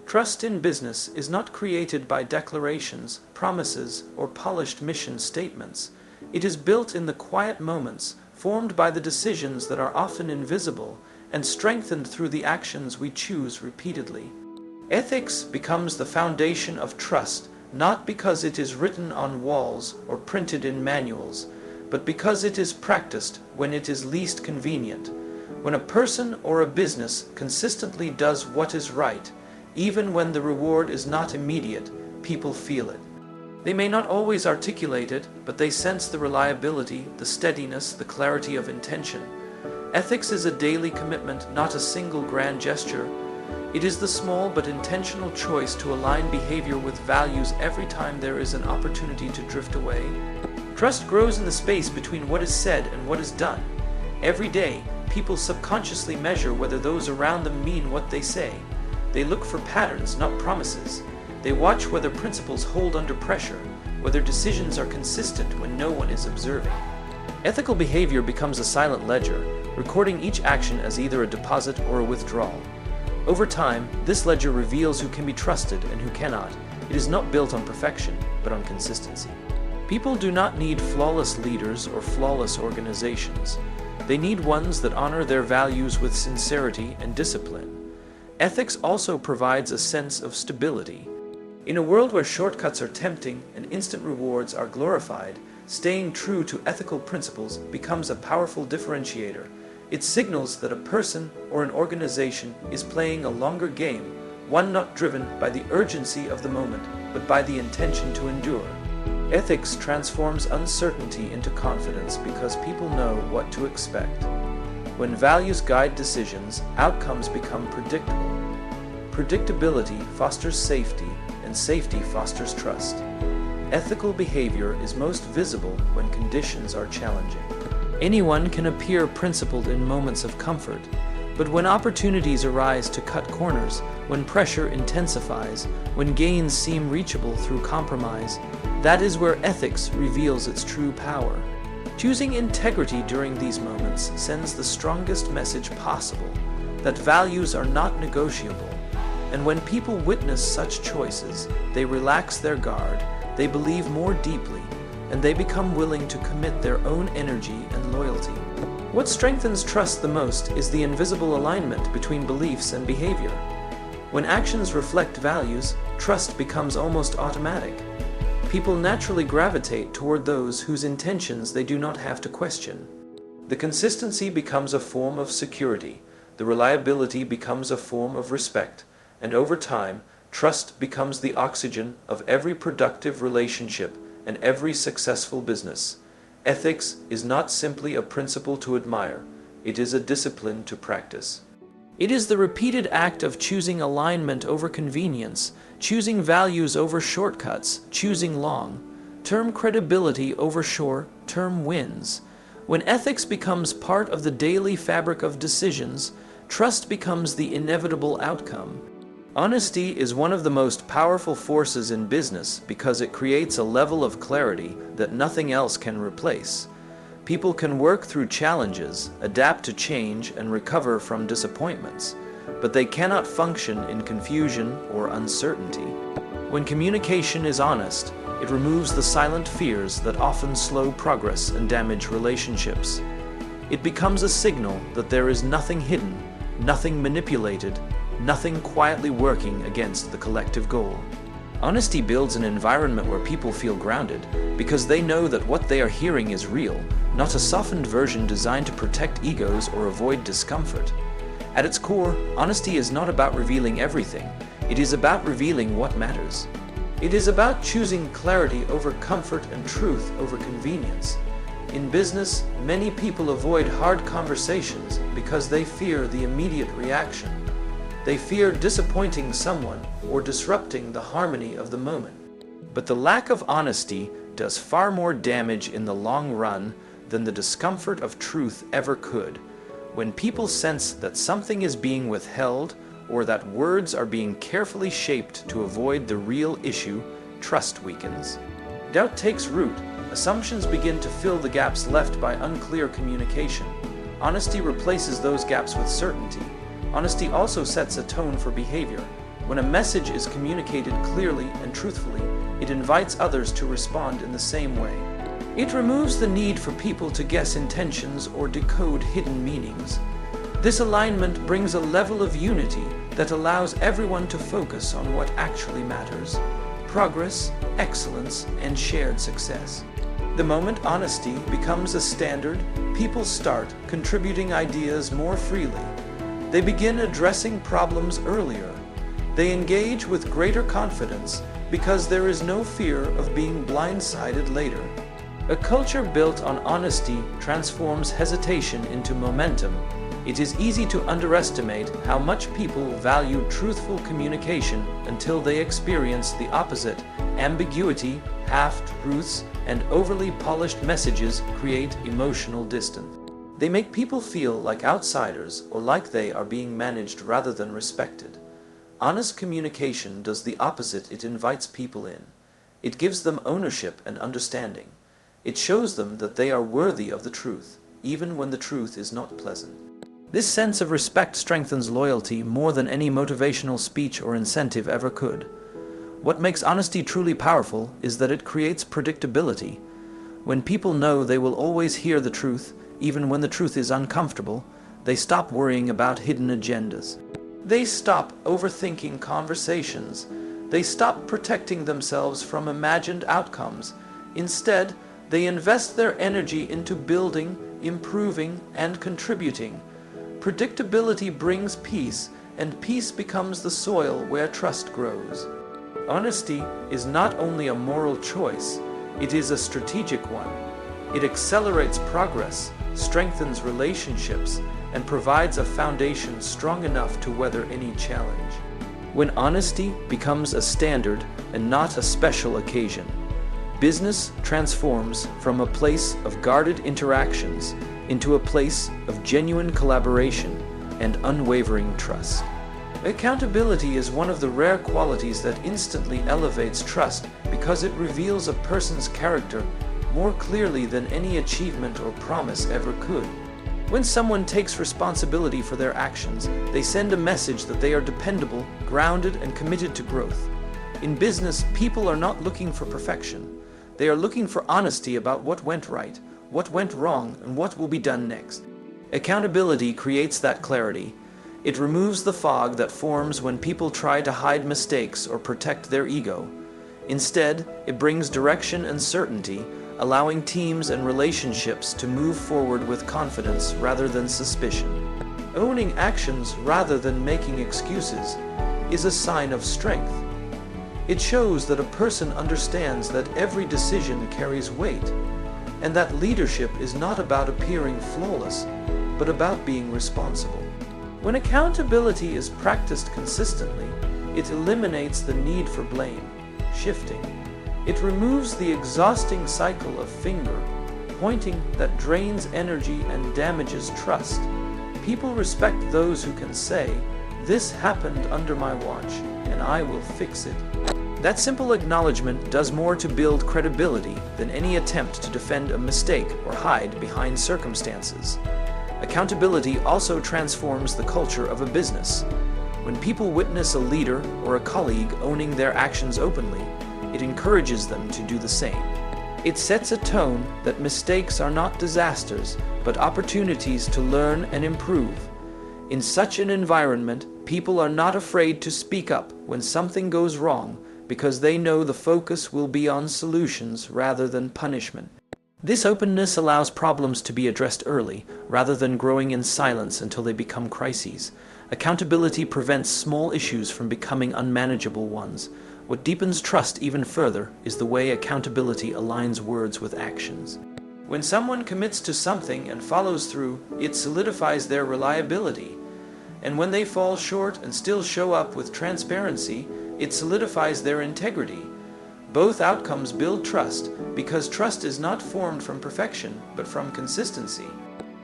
Trust in business is not created by declarations, promises, or polished mission statements. It is built in the quiet moments, formed by the decisions that are often invisible, and strengthened through the actions we choose repeatedly. Ethics becomes the foundation of trust, not because it is written on walls or printed in manuals, but because it is practiced when it is least convenient. When a person or a business consistently does what is right, even when the reward is not immediate, people feel it. They may not always articulate it, but they sense the reliability, the steadiness, the clarity of intention. Ethics is a daily commitment, not a single grand gesture. It is the small but intentional choice to align behavior with values every time there is an opportunity to drift away. Trust grows in the space between what is said and what is done. Every day, people subconsciously measure whether those around them mean what they say. They look for patterns, not promises. They watch whether principles hold under pressure, whether decisions are consistent when no one is observing. Ethical behavior becomes a silent ledger, recording each action as either a deposit or a withdrawal. Over time, this ledger reveals who can be trusted and who cannot. It is not built on perfection, but on consistency. People do not need flawless leaders or flawless organizations. They need ones that honor their values with sincerity and discipline. Ethics also provides a sense of stability. In a world where shortcuts are tempting and instant rewards are glorified, staying true to ethical principles becomes a powerful differentiator. It signals that a person or an organization is playing a longer game, one not driven by the urgency of the moment, but by the intention to endure. Ethics transforms uncertainty into confidence because people know what to expect. When values guide decisions, outcomes become predictable. Predictability fosters safety, and safety fosters trust. Ethical behavior is most visible when conditions are challenging. Anyone can appear principled in moments of comfort, but when opportunities arise to cut corners, when pressure intensifies, when gains seem reachable through compromise, that is where ethics reveals its true power. Choosing integrity during these moments sends the strongest message possible, that values are not negotiable. And when people witness such choices, they relax their guard, they believe more deeply, and they become willing to commit their own energy and loyalty. What strengthens trust the most is the invisible alignment between beliefs and behavior. When actions reflect values, trust becomes almost automatic. People naturally gravitate toward those whose intentions they do not have to question. The consistency becomes a form of security, the reliability becomes a form of respect, and over time, trust becomes the oxygen of every productive relationship and every successful business. Ethics is not simply a principle to admire, it is a discipline to practice. It is the repeated act of choosing alignment over convenience, choosing values over shortcuts, choosing long-term credibility over short-term wins. When ethics becomes part of the daily fabric of decisions, trust becomes the inevitable outcome. Honesty is one of the most powerful forces in business because it creates a level of clarity that nothing else can replace. People can work through challenges, adapt to change, and recover from disappointments, but they cannot function in confusion or uncertainty. When communication is honest, it removes the silent fears that often slow progress and damage relationships. It becomes a signal that there is nothing hidden, nothing manipulated, nothing quietly working against the collective goal. Honesty builds an environment where people feel grounded because they know that what they are hearing is real, not a softened version designed to protect egos or avoid discomfort. At its core, honesty is not about revealing everything. It is about revealing what matters. It is about choosing clarity over comfort and truth over convenience. In business, many people avoid hard conversations because they fear the immediate reaction. They fear disappointing someone or disrupting the harmony of the moment. But the lack of honesty does far more damage in the long run than the discomfort of truth ever could. When people sense that something is being withheld or that words are being carefully shaped to avoid the real issue, trust weakens. Doubt takes root. Assumptions begin to fill the gaps left by unclear communication. Honesty replaces those gaps with certainty. Honesty also sets a tone for behavior. When a message is communicated clearly and truthfully, it invites others to respond in the same way. It removes the need for people to guess intentions or decode hidden meanings. This alignment brings a level of unity that allows everyone to focus on what actually matters: progress, excellence, and shared success. The moment honesty becomes a standard, people start contributing ideas more freely. They begin addressing problems earlier. They engage with greater confidence because there is no fear of being blindsided later. A culture built on honesty transforms hesitation into momentum. It is easy to underestimate how much people value truthful communication until they experience the opposite. Ambiguity, half-truths, and overly polished messages create emotional distance. They make people feel like outsiders or like they are being managed rather than respected. Honest communication does the opposite. It invites people in. It gives them ownership and understanding. It shows them that they are worthy of the truth, even when the truth is not pleasant. This sense of respect strengthens loyalty more than any motivational speech or incentive ever could. What makes honesty truly powerful is that it creates predictability. When people know they will always hear the truth, even when the truth is uncomfortable, they stop worrying about hidden agendas. They stop overthinking conversations. They stop protecting themselves from imagined outcomes. Instead, they invest their energy into building, improving, and contributing. Predictability brings peace, and peace becomes the soil where trust grows. Honesty is not only a moral choice, it is a strategic one. It accelerates progress, strengthens relationships, and provides a foundation strong enough to weather any challenge. When honesty becomes a standard and not a special occasion, business transforms from a place of guarded interactions into a place of genuine collaboration and unwavering trust. Accountability is one of the rare qualities that instantly elevates trust because it reveals a person's character more clearly than any achievement or promise ever could. When someone takes responsibility for their actions, they send a message that they are dependable, grounded, and committed to growth. In business, people are not looking for perfection. They are looking for honesty about what went right, what went wrong, and what will be done next. Accountability creates that clarity. It removes the fog that forms when people try to hide mistakes or protect their ego. Instead, it brings direction and certainty, allowing teams and relationships to move forward with confidence rather than suspicion. Owning actions rather than making excuses is a sign of strength. It shows that a person understands that every decision carries weight, and that leadership is not about appearing flawless, but about being responsible. When accountability is practiced consistently, it eliminates the need for blame, shifting. It removes the exhausting cycle of finger pointing that drains energy and damages trust. People respect those who can say, "This happened under my watch, and I will fix it." That simple acknowledgement does more to build credibility than any attempt to defend a mistake or hide behind circumstances. Accountability also transforms the culture of a business. When people witness a leader or a colleague owning their actions openly, it encourages them to do the same. It sets a tone that mistakes are not disasters, but opportunities to learn and improve. In such an environment, people are not afraid to speak up when something goes wrong because they know the focus will be on solutions rather than punishment. This openness allows problems to be addressed early, rather than growing in silence until they become crises. Accountability prevents small issues from becoming unmanageable ones. What deepens trust even further is the way accountability aligns words with actions. When someone commits to something and follows through, it solidifies their reliability. And when they fall short and still show up with transparency, it solidifies their integrity. Both outcomes build trust because trust is not formed from perfection, but from consistency.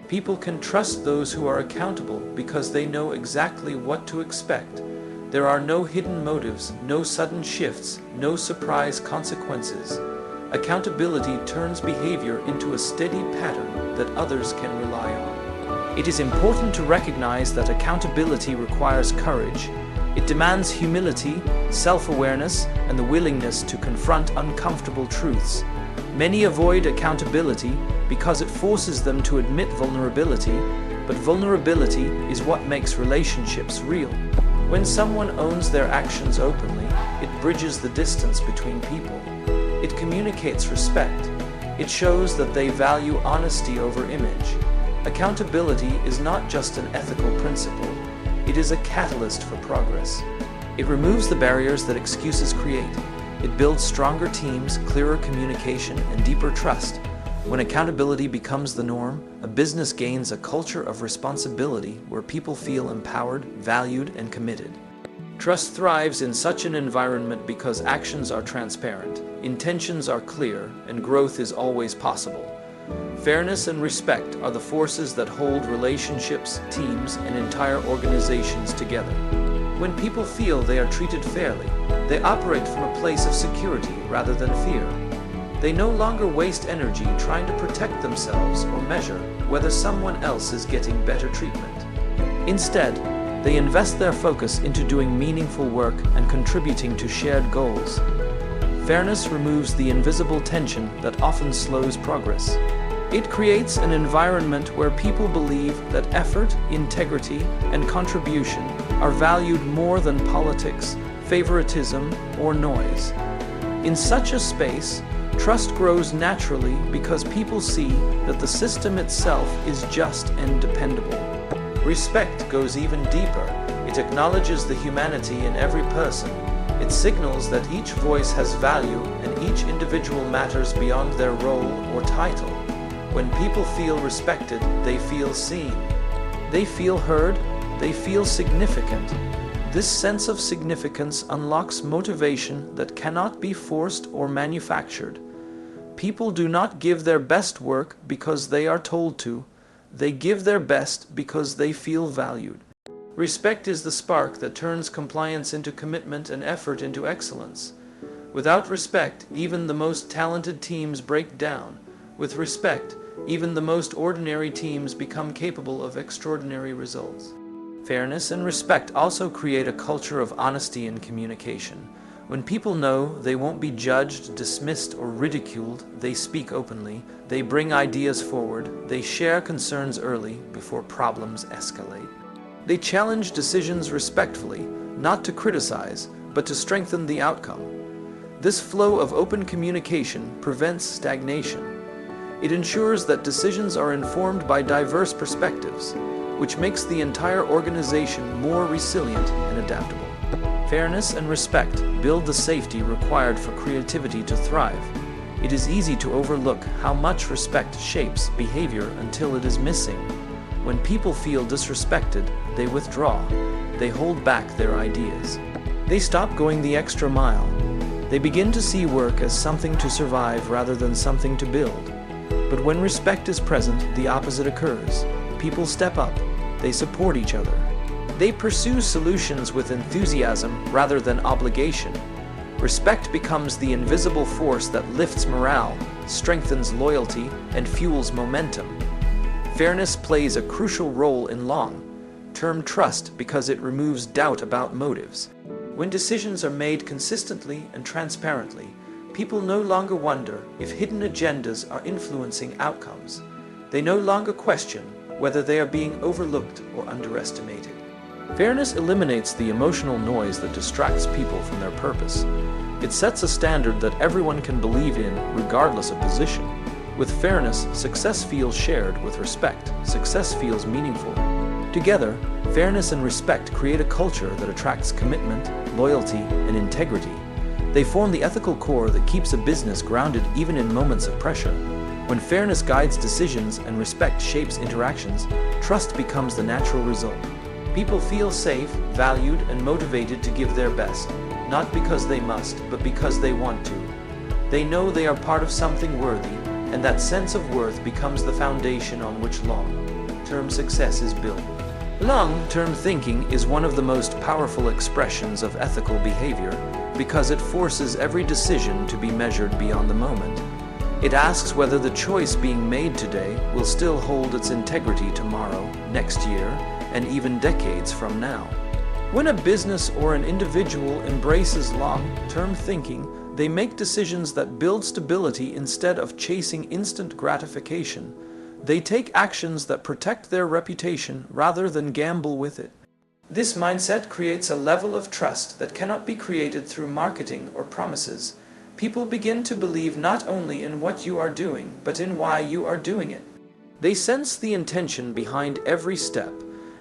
People can trust those who are accountable because they know exactly what to expect. There are no hidden motives, no sudden shifts, no surprise consequences. Accountability turns behavior into a steady pattern that others can rely on. It is important to recognize that accountability requires courage. It demands humility, self-awareness, and the willingness to confront uncomfortable truths. Many avoid accountability because it forces them to admit vulnerability, but vulnerability is what makes relationships real. When someone owns their actions openly, it bridges the distance between people. It communicates respect. It shows that they value honesty over image. Accountability is not just an ethical principle. It is a catalyst for progress. It removes the barriers that excuses create. It builds stronger teams, clearer communication, and deeper trust. When accountability becomes the norm, a business gains a culture of responsibility where people feel empowered, valued, and committed. Trust thrives in such an environment because actions are transparent, intentions are clear, and growth is always possible. Fairness and respect are the forces that hold relationships, teams, and entire organizations together. When people feel they are treated fairly, they operate from a place of security rather than fear. They no longer waste energy trying to protect themselves or measure whether someone else is getting better treatment. Instead, they invest their focus into doing meaningful work and contributing to shared goals. Fairness removes the invisible tension that often slows progress. It creates an environment where people believe that effort, integrity, and contribution are valued more than politics, favoritism, or noise. In such a space, trust grows naturally because people see that the system itself is just and dependable. Respect goes even deeper. It acknowledges the humanity in every person. It signals that each voice has value and each individual matters beyond their role or title. When people feel respected, they feel seen. They feel heard, they feel significant. This sense of significance unlocks motivation that cannot be forced or manufactured. People do not give their best work because they are told to. They give their best because they feel valued. Respect is the spark that turns compliance into commitment and effort into excellence. Without respect, even the most talented teams break down. With respect, even the most ordinary teams become capable of extraordinary results. Fairness and respect also create a culture of honesty and communication. When people know they won't be judged, dismissed, or ridiculed, they speak openly, they bring ideas forward, they share concerns early before problems escalate. They challenge decisions respectfully, not to criticize, but to strengthen the outcome. This flow of open communication prevents stagnation. It ensures that decisions are informed by diverse perspectives, which makes the entire organization more resilient and adaptable. Fairness and respect build the safety required for creativity to thrive. It is easy to overlook how much respect shapes behavior until it is missing. When people feel disrespected, they withdraw. They hold back their ideas. They stop going the extra mile. They begin to see work as something to survive rather than something to build. But when respect is present, the opposite occurs. People step up. They support each other. They pursue solutions with enthusiasm rather than obligation. Respect becomes the invisible force that lifts morale, strengthens loyalty, and fuels momentum. Fairness plays a crucial role in long-term trust because it removes doubt about motives. When decisions are made consistently and transparently, people no longer wonder if hidden agendas are influencing outcomes. They no longer question whether they are being overlooked or underestimated. Fairness eliminates the emotional noise that distracts people from their purpose. It sets a standard that everyone can believe in regardless of position. With fairness, success feels shared. With respect, success feels meaningful. Together, fairness and respect create a culture that attracts commitment, loyalty, and integrity. They form the ethical core that keeps a business grounded even in moments of pressure. When fairness guides decisions and respect shapes interactions, trust becomes the natural result. People feel safe, valued, and motivated to give their best, not because they must, but because they want to. They know they are part of something worthy, and that sense of worth becomes the foundation on which long-term success is built. Long-term thinking is one of the most powerful expressions of ethical behavior because it forces every decision to be measured beyond the moment. It asks whether the choice being made today will still hold its integrity tomorrow, next year, and even decades from now. When a business or an individual embraces long-term thinking, they make decisions that build stability instead of chasing instant gratification. They take actions that protect their reputation rather than gamble with it. This mindset creates a level of trust that cannot be created through marketing or promises. People begin to believe not only in what you are doing, but in why you are doing it. They sense the intention behind every step,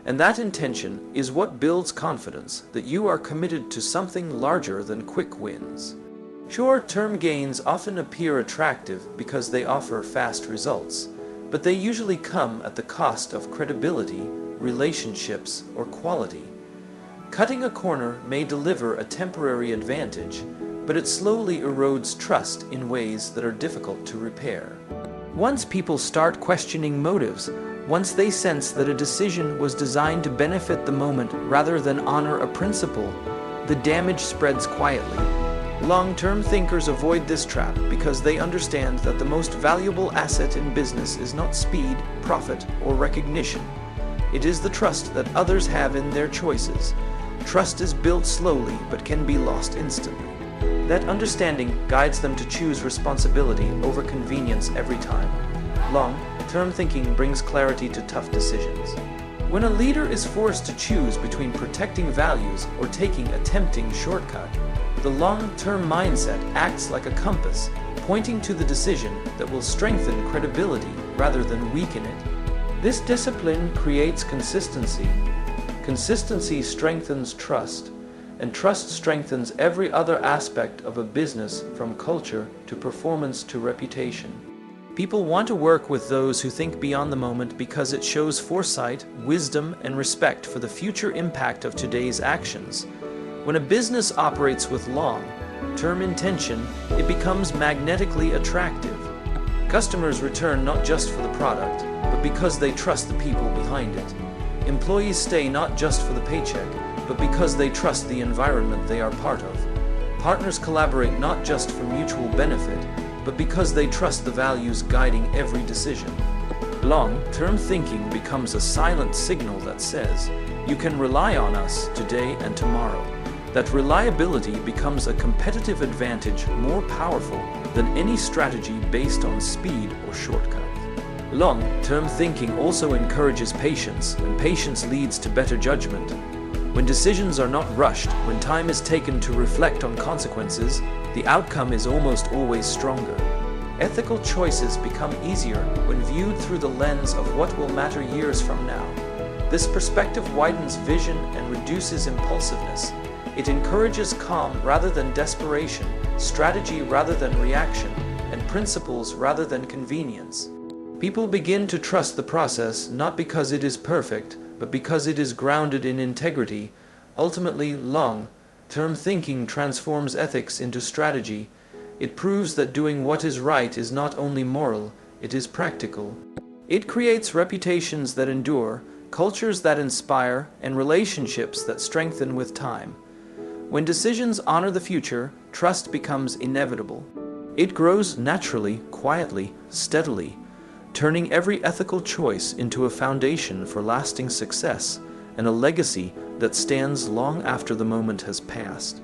and that intention is what builds confidence that you are committed to something larger than quick wins. Short-term gains often appear attractive because they offer fast results, but they usually come at the cost of credibility, relationships, or quality. Cutting a corner may deliver a temporary advantage, but it slowly erodes trust in ways that are difficult to repair. Once people start questioning motives, once they sense that a decision was designed to benefit the moment rather than honor a principle, the damage spreads quietly. Long-term thinkers avoid this trap because they understand that the most valuable asset in business is not speed, profit, or recognition. It is the trust that others have in their choices. Trust is built slowly but can be lost instantly. That understanding guides them to choose responsibility over convenience every time. Long-term thinking brings clarity to tough decisions. When a leader is forced to choose between protecting values or taking a tempting shortcut, the long-term mindset acts like a compass, pointing to the decision that will strengthen credibility rather than weaken it. This discipline creates consistency. Consistency strengthens trust, and trust strengthens every other aspect of a business, from culture to performance to reputation. People want to work with those who think beyond the moment because it shows foresight, wisdom, and respect for the future impact of today's actions. When a business operates with long-term intention, it becomes magnetically attractive. Customers return not just for the product, but because they trust the people behind it. Employees stay not just for the paycheck, but because they trust the environment they are part of. Partners collaborate not just for mutual benefit, but because they trust the values guiding every decision. Long-term thinking becomes a silent signal that says, "You can rely on us today and tomorrow." That reliability becomes a competitive advantage more powerful than any strategy based on speed or shortcut. Long-term thinking also encourages patience, and patience leads to better judgment. When decisions are not rushed, when time is taken to reflect on consequences, the outcome is almost always stronger. Ethical choices become easier when viewed through the lens of what will matter years from now. This perspective widens vision and reduces impulsiveness. It encourages calm rather than desperation, strategy rather than reaction, and principles rather than convenience. People begin to trust the process not because it is perfect, but because it is grounded in integrity. Ultimately, long-term thinking transforms ethics into strategy. It proves that doing what is right is not only moral, it is practical. It creates reputations that endure, cultures that inspire, and relationships that strengthen with time. When decisions honor the future, trust becomes inevitable. It grows naturally, quietly, steadily, turning every ethical choice into a foundation for lasting success and a legacy that stands long after the moment has passed.